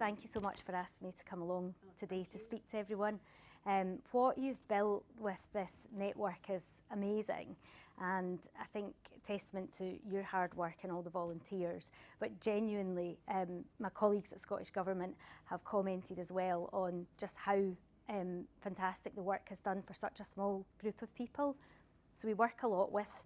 Thank you so much for asking me to come along today to speak to everyone. What you've built with this network is amazing, and I think testament to your hard work and all the volunteers. But genuinely, my colleagues at Scottish Government have commented as well on just how fantastic the work has done for such a small group of people. So we work a lot with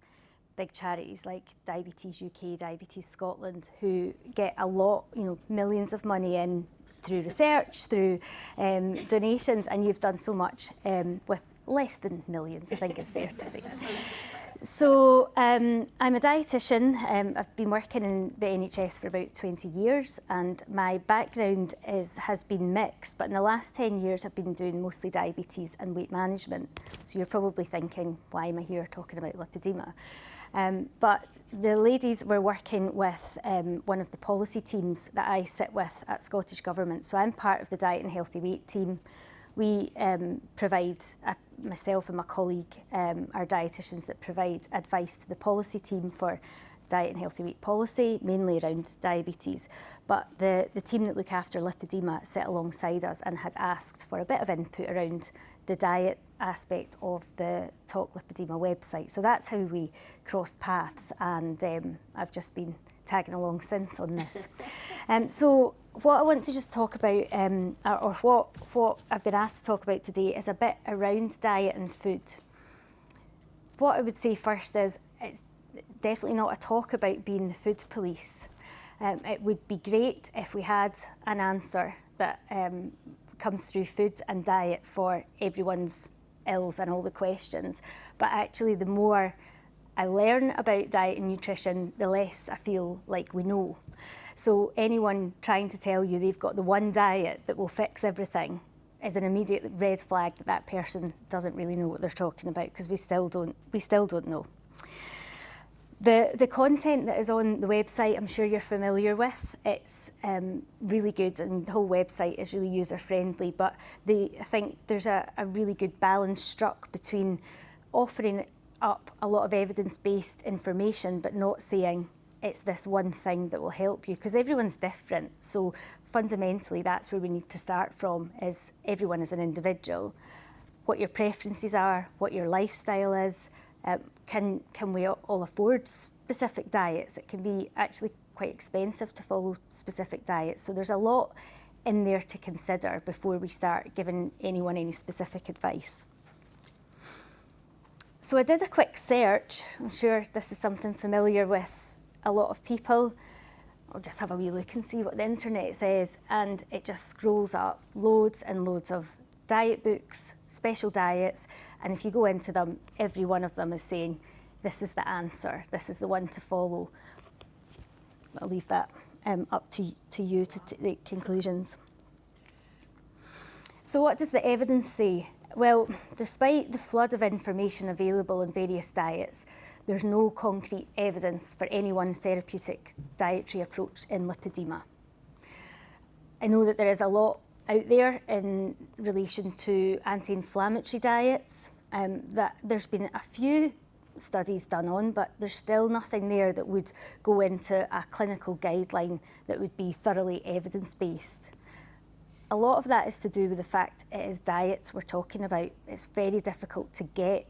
big charities like Diabetes UK, Diabetes Scotland, who get a lot, millions of money in through research, through donations, and you've done so much with less than millions, I think it's fair to say. So I'm a dietitian. I've been working in the NHS for about 20 years, and my background has been mixed, but in the last 10 years I've been doing mostly diabetes and weight management. So you're probably thinking, why am I here talking about lipedema? But the ladies were working with one of the policy teams that I sit with at Scottish Government. So I'm part of the Diet and Healthy Weight team. We provide, myself and my colleague, are dietitians that provide advice to the policy team for diet and healthy weight policy, mainly around diabetes. But the team that look after lipedema sit alongside us and had asked for a bit of input around the diet aspect of the Talk Lipedema website. So that's how we crossed paths, and I've just been tagging along since on this. So what I want to just talk about, or what I've been asked to talk about today, is a bit around diet and food. What I would say first is it's definitely not a talk about being the food police. It would be great if we had an answer that comes through food and diet for everyone's ills and all the questions. But actually, the more I learn about diet and nutrition, the less I feel like we know. So anyone trying to tell you they've got the one diet that will fix everything is an immediate red flag that that person doesn't really know what they're talking about, because we still don't know. The content that is on the website, I'm sure you're familiar with. It's really good, and the whole website is really user-friendly, but I think there's a really good balance struck between offering up a lot of evidence-based information, but not saying it's this one thing that will help you, because everyone's different. So fundamentally, that's where we need to start from, is everyone is an individual. What your preferences are, what your lifestyle is. Can we all afford specific diets? It can be actually quite expensive to follow specific diets. So there's a lot in there to consider before we start giving anyone any specific advice. So I did a quick search. I'm sure this is something familiar with a lot of people. I'll just have a wee look and see what the internet says, and it just scrolls up loads and loads of diet books, special diets, and if you go into them, every one of them is saying, this is the answer, this is the one to follow. I'll leave that up to you to take conclusions. So what does the evidence say? Well, despite the flood of information available on various diets, there's no concrete evidence for any one therapeutic dietary approach in lipedema. I know that there is a lot out there in relation to anti-inflammatory diets, that there's been a few studies done on, but there's still nothing there that would go into a clinical guideline that would be thoroughly evidence-based. A lot of that is to do with the fact it is diets we're talking about. It's very difficult to get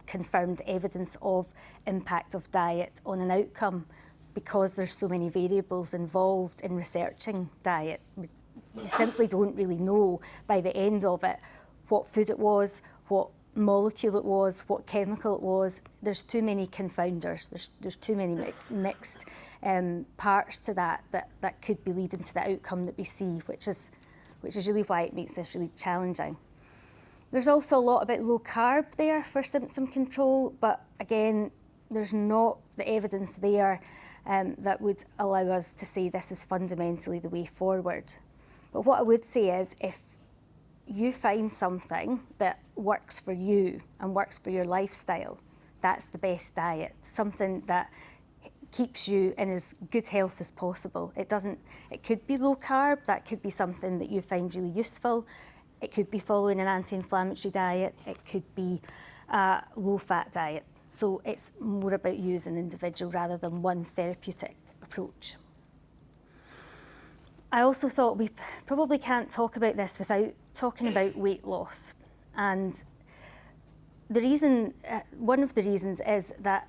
confirmed evidence of impact of diet on an outcome, because there's so many variables involved in researching diet. You simply don't really know by the end of it what food it was, what molecule it was, what chemical it was. There's too many confounders. There's too many mixed parts to that could be leading to the outcome that we see, which is really why it makes this really challenging. There's also a lot about low carb there for symptom control, but again, there's not the evidence there that would allow us to say this is fundamentally the way forward. But what I would say is, if you find something that works for you and works for your lifestyle, that's the best diet. Something that keeps you in as good health as possible. It could be low carb, that could be something that you find really useful. It could be following an anti-inflammatory diet. It could be a low-fat diet. So it's more about you as an individual rather than one therapeutic approach. I also thought we probably can't talk about this without talking about weight loss. And the reason, one of the reasons is that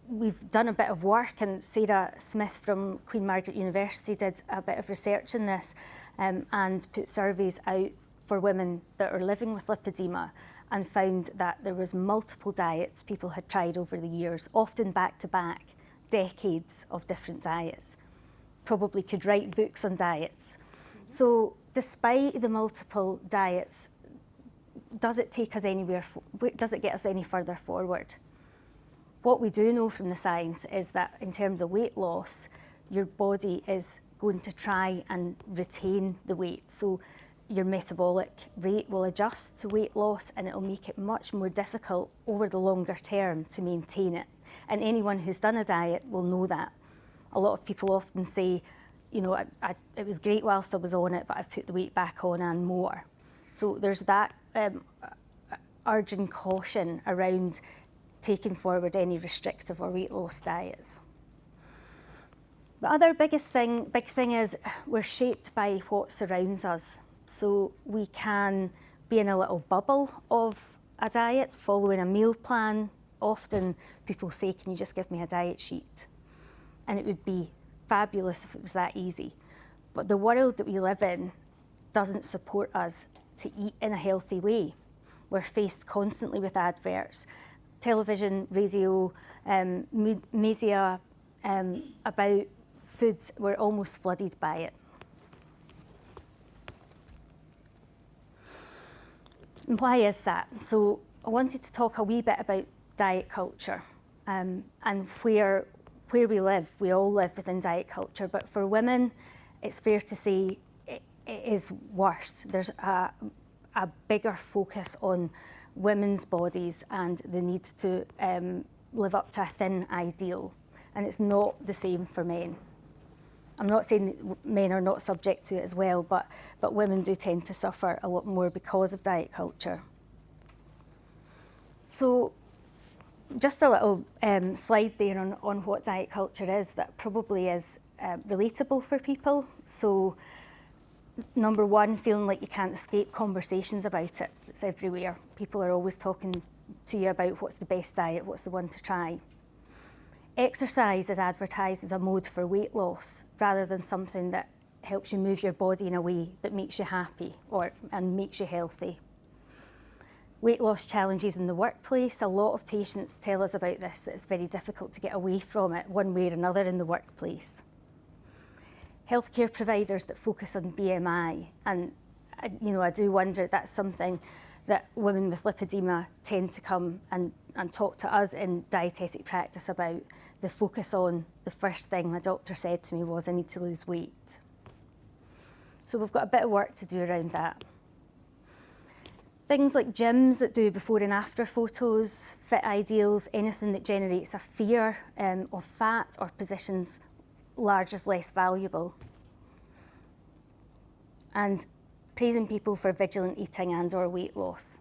we've done a bit of work, and Sarah Smith from Queen Margaret University did a bit of research in this and put surveys out for women that are living with lipedema, and found that there was multiple diets people had tried over the years, often back to back, decades of different diets. Probably could write books on diets. So despite the multiple diets, does it take us anywhere, does it get us any further forward? What we do know from the science is that in terms of weight loss, your body is going to try and retain the weight. So your metabolic rate will adjust to weight loss, and it'll make it much more difficult over the longer term to maintain it. And anyone who's done a diet will know that. A lot of people often say, you know, it was great whilst I was on it, but I've put the weight back on and more. So there's that urgent caution around taking forward any restrictive or weight loss diets. The other big thing is we're shaped by what surrounds us. So we can be in a little bubble of a diet, following a meal plan. Often people say, can you just give me a diet sheet? And it would be fabulous if it was that easy. But the world that we live in doesn't support us to eat in a healthy way. We're faced constantly with adverts, television, radio, media about foods. We're almost flooded by it. And why is that? So I wanted to talk a wee bit about diet culture and where we live. We all live within diet culture, but for women, it's fair to say it is worse. There's a bigger focus on women's bodies and the need to live up to a thin ideal, and it's not the same for men. I'm not saying that men are not subject to it as well, but women do tend to suffer a lot more because of diet culture. So just a little slide there on what diet culture is that probably is relatable for people. So number one, feeling like you can't escape conversations about it. It's everywhere. People are always talking to you about what's the best diet, what's the one to try. Exercise is advertised as a mode for weight loss rather than something that helps you move your body in a way that makes you happy and makes you healthy. Weight loss challenges in the workplace. A lot of patients tell us about this, that it's very difficult to get away from it one way or another in the workplace. Healthcare providers that focus on BMI, and I do wonder if that's something that women with lipedema tend to come and talk to us in dietetic practice about. The focus on the first thing my doctor said to me was, I need to lose weight. So we've got a bit of work to do around that. Things like gyms that do before and after photos, fit ideals, anything that generates a fear of fat or positions large as less valuable. And praising people for vigilant eating and or weight loss.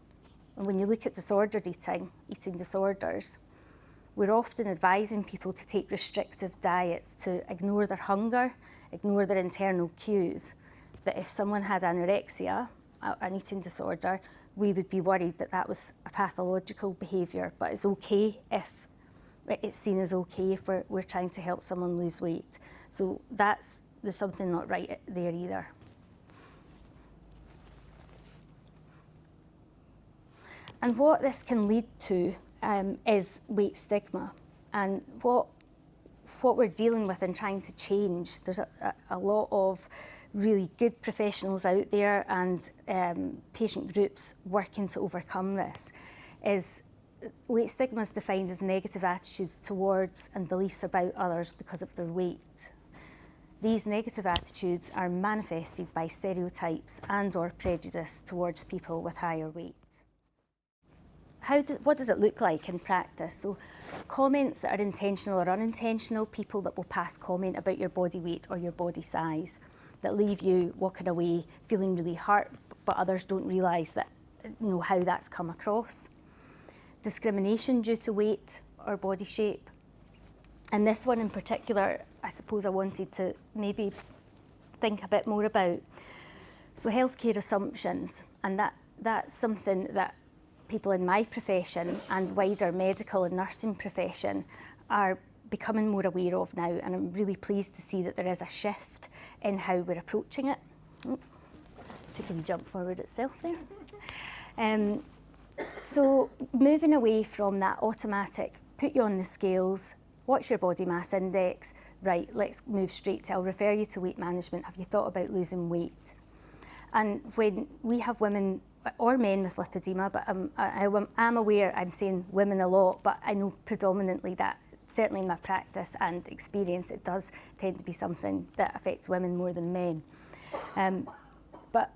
And when you look at disordered eating disorders, we're often advising people to take restrictive diets to ignore their hunger, ignore their internal cues. That if someone had anorexia, an eating disorder, we would be worried that that was a pathological behaviour, but it's okay if it's seen as okay if we're trying to help someone lose weight. So there's something not right there either. And what this can lead to is weight stigma. And what we're dealing with and trying to change, there's a lot of really good professionals out there and patient groups working to overcome this, is weight stigma is defined as negative attitudes towards and beliefs about others because of their weight. These negative attitudes are manifested by stereotypes and or prejudice towards people with higher weight. What does it look like in practice? So comments that are intentional or unintentional, people that will pass comment about your body weight or your body size, that leave you walking away feeling really hurt, but others don't realise that, how that's come across. Discrimination due to weight or body shape. And this one in particular, I suppose I wanted to maybe think a bit more about. So healthcare assumptions, and that's something that people in my profession and wider medical and nursing profession are becoming more aware of now, and I'm really pleased to see that there is a shift in how we're approaching it. Took a wee jump forward itself there. So moving away from that automatic, put you on the scales, what's your body mass index, right, let's move straight to, I'll refer you to weight management, have you thought about losing weight? And when we have women or men with lipedema, but I'm aware I'm saying women a lot, but I know predominantly that, certainly in my practice and experience, it does tend to be something that affects women more than men. But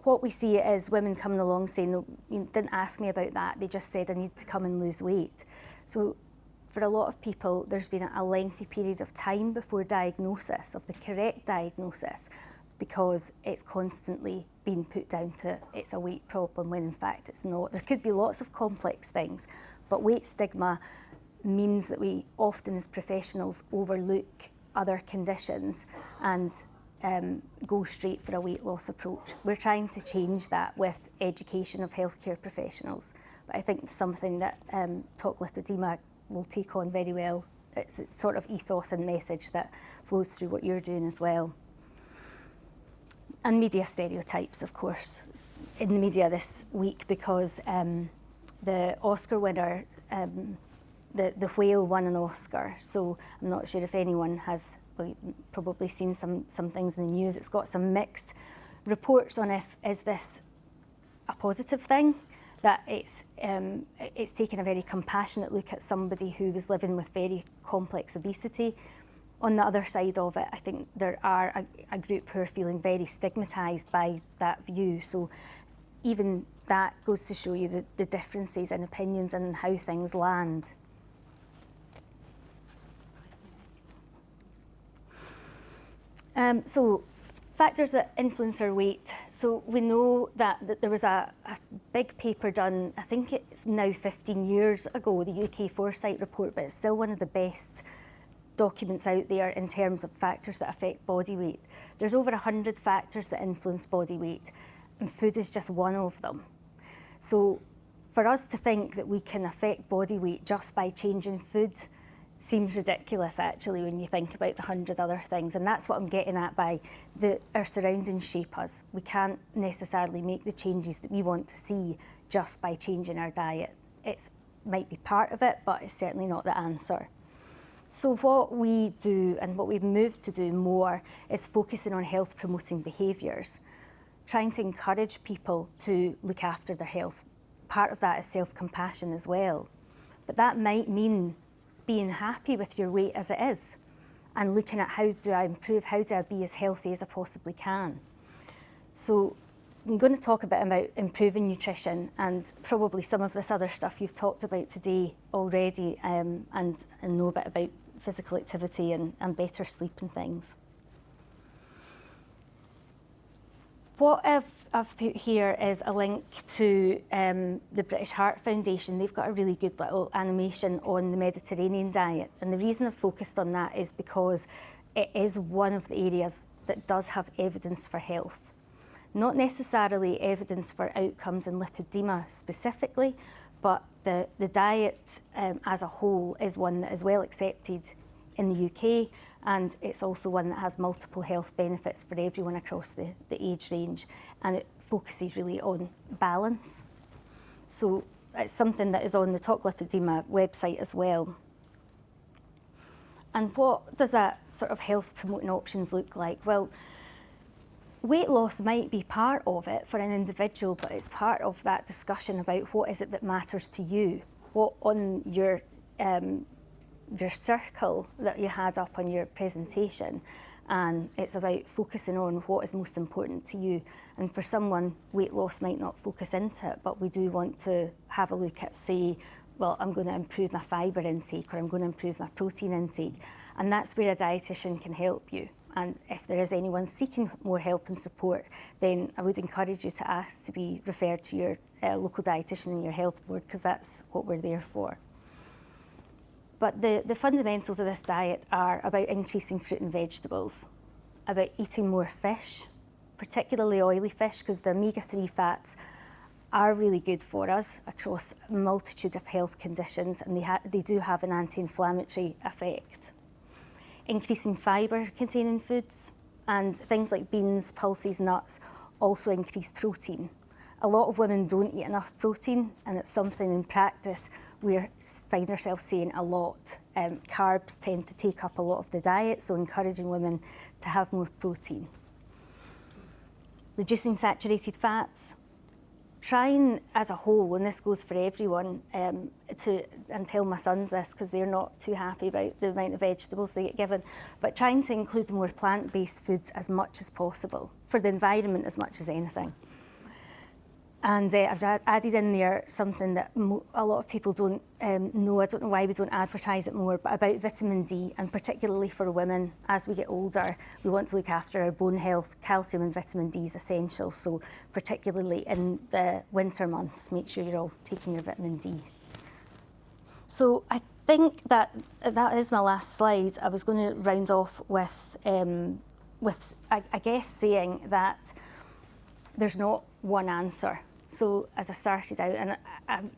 what we see is women coming along saying, no, you didn't ask me about that, they just said I need to come and lose weight. So for a lot of people, there's been a lengthy period of time before diagnosis, of the correct diagnosis, because it's constantly being put down to it's a weight problem when in fact it's not. There could be lots of complex things, but weight stigma means that we often as professionals overlook other conditions and go straight for a weight loss approach. We're trying to change that with education of healthcare professionals, but I think it's something that Talk Lipoedema will take on very well. It's sort of ethos and message that flows through what you're doing as well. And media stereotypes, of course. It's in the media this week because the Oscar winner, the whale won an Oscar. So I'm not sure if anyone has probably seen some things in the news. It's got some mixed reports on is this a positive thing, that it's taken a very compassionate look at somebody who was living with very complex obesity. On the other side of it, I think there are a group who are feeling very stigmatised by that view. So even that goes to show you the differences in opinions and how things land. So factors that influence our weight. So we know that there was a big paper done, I think it's now 15 years ago, the UK Foresight report, but it's still one of the best documents out there in terms of factors that affect body weight. There's over 100 factors that influence body weight, and food is just one of them. So for us to think that we can affect body weight just by changing food seems ridiculous, actually, when you think about the 100 other things. And that's what I'm getting at by our surroundings shape us. We can't necessarily make the changes that we want to see just by changing our diet. It might be part of it, but it's certainly not the answer. So what we do, and what we've moved to do more, is focusing on health promoting behaviours, trying to encourage people to look after their health. Part of that is self-compassion as well. But that might mean being happy with your weight as it is and looking at how do I improve, how do I be as healthy as I possibly can. So I'm going to talk a bit about improving nutrition and probably some of this other stuff you've talked about today already, and know a bit about physical activity and better sleep and things. What I've put here is a link to the British Heart Foundation. They've got a really good little animation on the Mediterranean diet. And the reason I've focused on that is because it is one of the areas that does have evidence for health. Not necessarily evidence for outcomes in lipedema specifically, but the diet as a whole is one that is well accepted in the UK, and it's also one that has multiple health benefits for everyone across the age range, and it focuses really on balance. So it's something that is on the Talk Lipoedema website as well. And what does that sort of health promoting options look like? Well, weight loss might be part of it for an individual, but it's part of that discussion about what is it that matters to you, what on your circle that you had up on your presentation, and it's about focusing on what is most important to you. And for someone, weight loss might not focus into it, but we do want to have a look at, say, well, I'm going to improve my fibre intake, or I'm going to improve my protein intake, and that's where a dietitian can help you. And if there is anyone seeking more help and support, then I would encourage you to ask to be referred to your local dietitian and your health board, because that's what we're there for. But the fundamentals of this diet are about increasing fruit and vegetables. about eating more fish, particularly oily fish, because the omega-3 fats are really good for us across a multitude of health conditions, and they do have an anti-inflammatory effect. Increasing fibre containing foods, and things like beans, pulses, nuts also increase protein. A lot of women don't eat enough protein, and it's something in practice we find ourselves seeing a lot. Carbs tend to take up a lot of the diet, so encouraging women to have more protein. Reducing saturated fats. Trying as a whole, and this goes for everyone, and tell my sons this because they're not too happy about the amount of vegetables they get given, but trying to include more plant-based foods as much as possible, for the environment as much as anything. And I've added in there something that a lot of people don't know. I don't know why we don't advertise it more, but about vitamin D, and particularly for women, as we get older, we want to look after our bone health. Calcium and vitamin D is essential, so particularly in the winter months, make sure you're all taking your vitamin D. So I think that is my last slide. I was going to round off with I guess saying that there's not one answer. So as I started out, and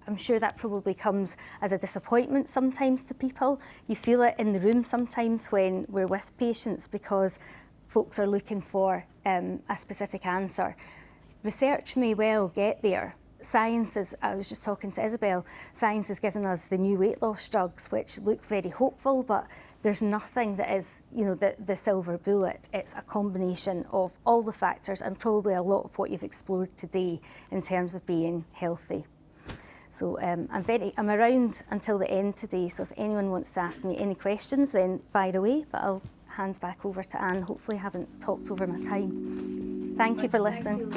I'm sure that probably comes as a disappointment sometimes to people. You feel it in the room sometimes when we're with patients because folks are looking for a specific answer. Research may well get there. Science is, I was just talking to Isabel, science has given us the new weight loss drugs which look very hopeful, but there's nothing that is, the silver bullet. It's a combination of all the factors and probably a lot of what you've explored today in terms of being healthy. So I'm around until the end today, so if anyone wants to ask me any questions, then fire away, but I'll hand back over to Anne. Hopefully I haven't talked over my time. Thank you for listening.